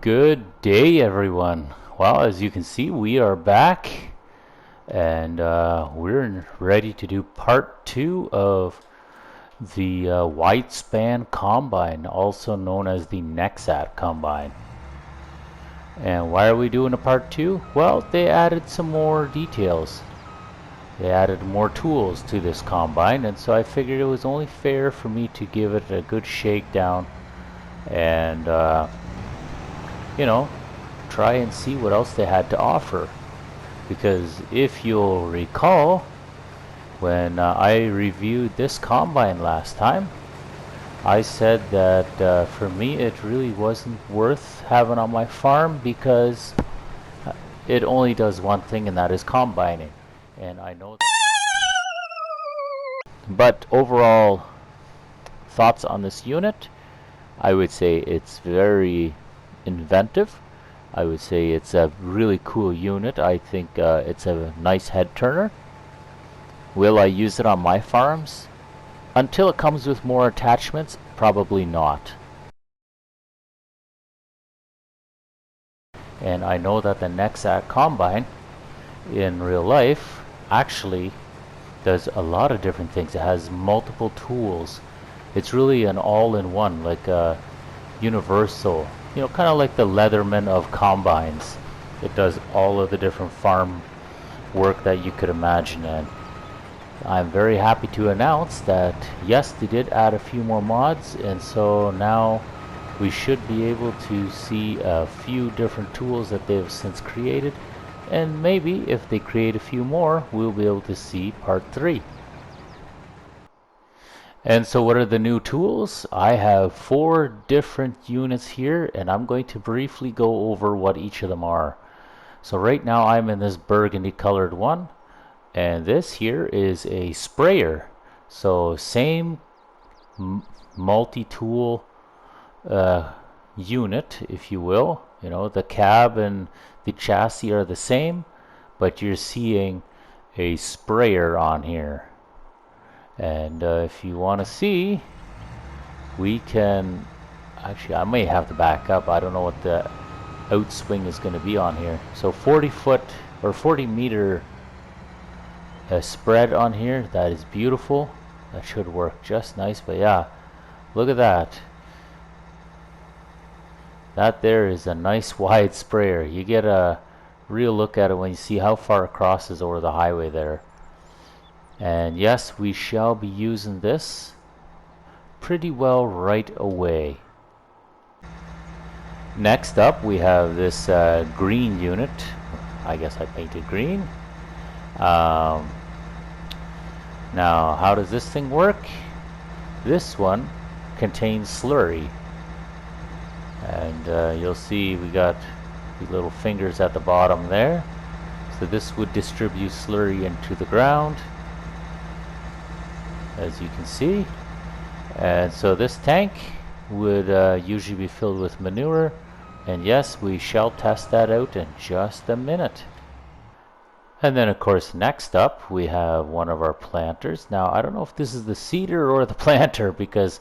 Good day, everyone. Well, as you can see, we are back and we're ready to do part two of the wide span combine, also known as the Nexat combine. And why are we doing a part two? Well, they added some more details. They added more tools to this combine, and so I figured it was only fair for me to give it a good shakedown and you know, try and see what else they had to offer. Because if you'll recall, when I reviewed this combine last time, I said that for me it really wasn't worth having on my farm because it only does one thing, and that is combining. And I know that. But overall thoughts on this unit, I would say it's very inventive. I would say it's a really cool unit. I think it's a nice head turner. Will I use it on my farms? Until it comes with more attachments, probably not. And I know that the Nexat combine in real life actually does a lot of different things. It has multiple tools. It's really an all-in-one, like a universal, you know, kind of like the Leatherman of combines. It does all of the different farm work that you could imagine. And I'm very happy to announce that yes, they did add a few more mods, and so now we should be able to see a few different tools that they've since created, and maybe if they create a few more, we'll be able to see part 3. And so what are the new tools? I have 4 different units here, and I'm going to briefly go over what each of them are. So right now I'm in this burgundy colored one, and this here is a sprayer. So same multi-tool unit, if you will. You know, the cab and the chassis are the same, but you're seeing a sprayer on here. And if you want to see, we can actually, I may have to back up. I don't know what the outswing is going to be on here. So 40 foot or 40 meter spread on here. That is beautiful. That should work just nice. But yeah, look at that. That there is a nice wide sprayer. You get a real look at it when you see how far it crosses over the highway there. And yes, we shall be using this pretty well right away. Next up, we have this green unit. I guess I painted green. Now, how does this thing work? This one contains slurry. And you'll see we got the little fingers at the bottom there. So this would distribute slurry into the ground, as you can see. And so this tank would usually be filled with manure, and yes, we shall test that out in just a minute. And then of course next up we have one of our planters. Now I don't know if this is the seeder or the planter, because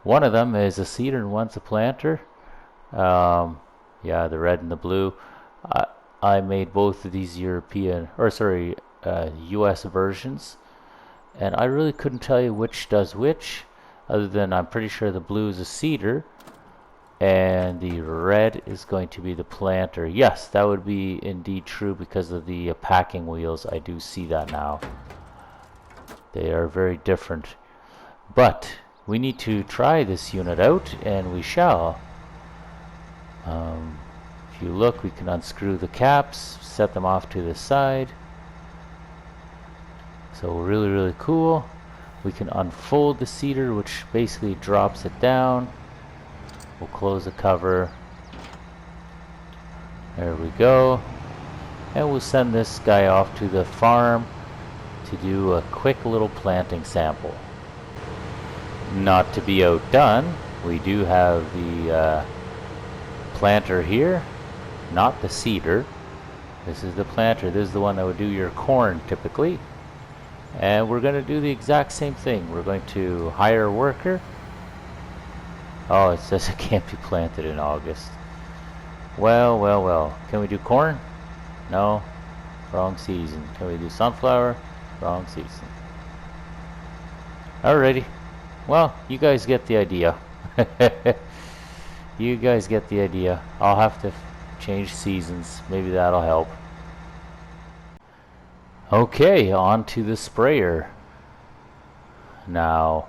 one of them is a seeder and one's a planter. Yeah, the red and the blue. I made both of these US versions, and I really couldn't tell you which does which, other than I'm pretty sure the blue is a seeder and the red is going to be the planter. Yes, that would be indeed true because of the packing wheels. I do see that now. They are very different. But we need to try this unit out, and we shall. If you look, we can unscrew the caps, set them off to the side. So really, really cool. We can unfold the seeder, which basically drops it down. We'll close the cover. There we go. And we'll send this guy off to the farm to do a quick little planting sample. Not to be outdone, we do have the planter here, not the seeder. This is the planter. This is the one that would do your corn typically. And we're going to do the exact same thing. We're going to hire a worker. Oh, it says it can't be planted in August. Well, well, well. Can we do corn? No. Wrong season. Can we do sunflower? Wrong season. Alrighty. Well, you guys get the idea. You guys get the idea. I'll have to change seasons. Maybe that'll help. Okay, on to the sprayer. Now,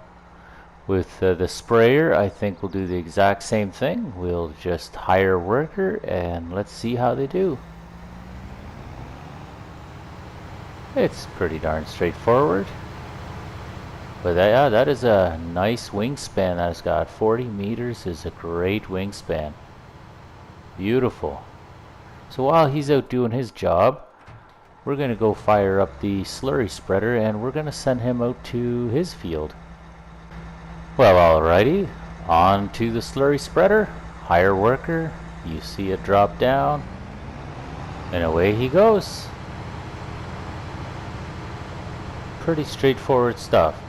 with the sprayer, I think we'll do the exact same thing. We'll just hire a worker and let's see how they do. It's pretty darn straightforward. But yeah, that is a nice wingspan that it's got. 40 meters is a great wingspan. Beautiful. So while he's out doing his job, we're going to go fire up the slurry spreader and we're going to send him out to his field. Well, alrighty, on to the slurry spreader, hire worker, you see it drop down, and away he goes. Pretty straightforward stuff.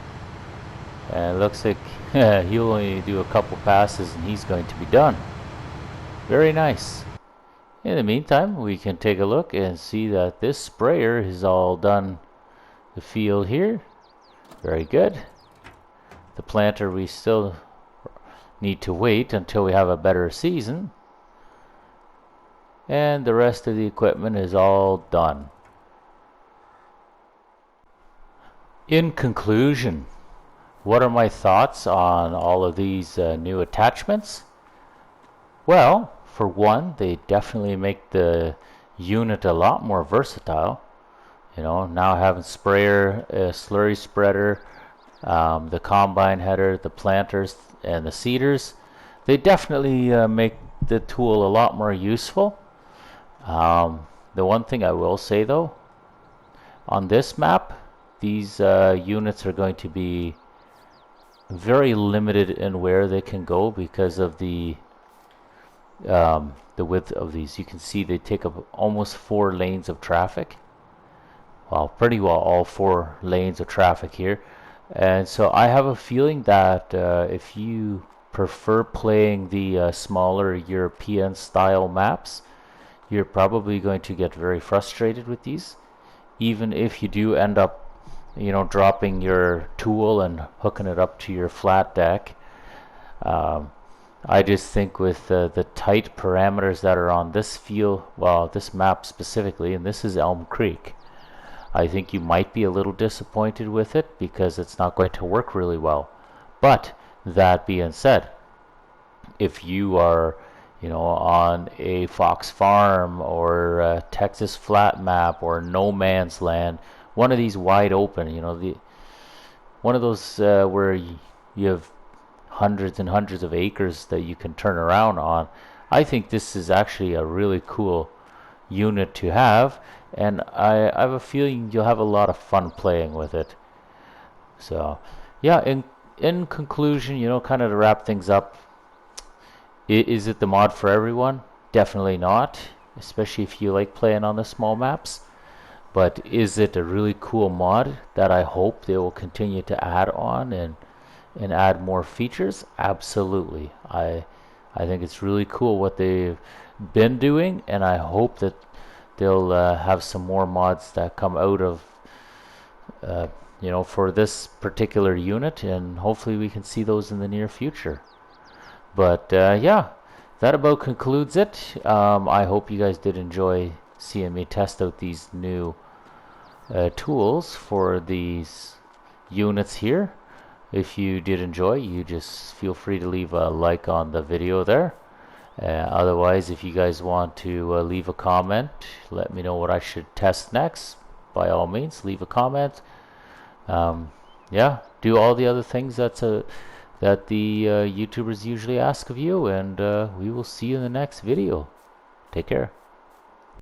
And it looks like he'll only do a couple passes and he's going to be done. Very nice. In the meantime, we can take a look and see that this sprayer is all done the field here. Very good. The planter, we still need to wait until we have a better season. And the rest of the equipment is all done. In conclusion, what are my thoughts on all of these new attachments? Well, for one, they definitely make the unit a lot more versatile. You know, now having sprayer, slurry spreader, the combine header, the planters, and the seeders, they definitely make the tool a lot more useful. The one thing I will say though, on this map, these units are going to be very limited in where they can go because of the width of these. You can see they take up almost 4 lanes of traffic. Well, pretty well all 4 lanes of traffic here. And so I have a feeling that if you prefer playing the smaller European style maps, you're probably going to get very frustrated with these. Even if you do end up, you know, dropping your tool and hooking it up to your flat deck. I just think with the tight parameters that are on this field, well, this map specifically, and this is Elm Creek, I think you might be a little disappointed with it because it's not going to work really well. But that being said, if you are, you know, on a Fox Farm or a Texas flat map or no man's land, one of these wide open, you know, one of those where you have hundreds and hundreds of acres that you can turn around on, I think this is actually a really cool unit to have, and I have a feeling you'll have a lot of fun playing with it. So yeah, in conclusion, you know, kind of to wrap things up, is it the mod for everyone? Definitely not, especially if you like playing on the small maps. But is it a really cool mod that I hope they will continue to add on and add more features? Absolutely. I think it's really cool what they've been doing, and I hope that they'll have some more mods that come out of you know, for this particular unit, and hopefully we can see those in the near future. But yeah, that about concludes it. I hope you guys did enjoy seeing me test out these new tools for these units here. If you did enjoy, you just feel free to leave a like on the video there. Otherwise, if you guys want to leave a comment, let me know what I should test next. By all means, leave a comment. Yeah, do all the other things that the YouTubers usually ask of you, and we will see you in the next video. Take care.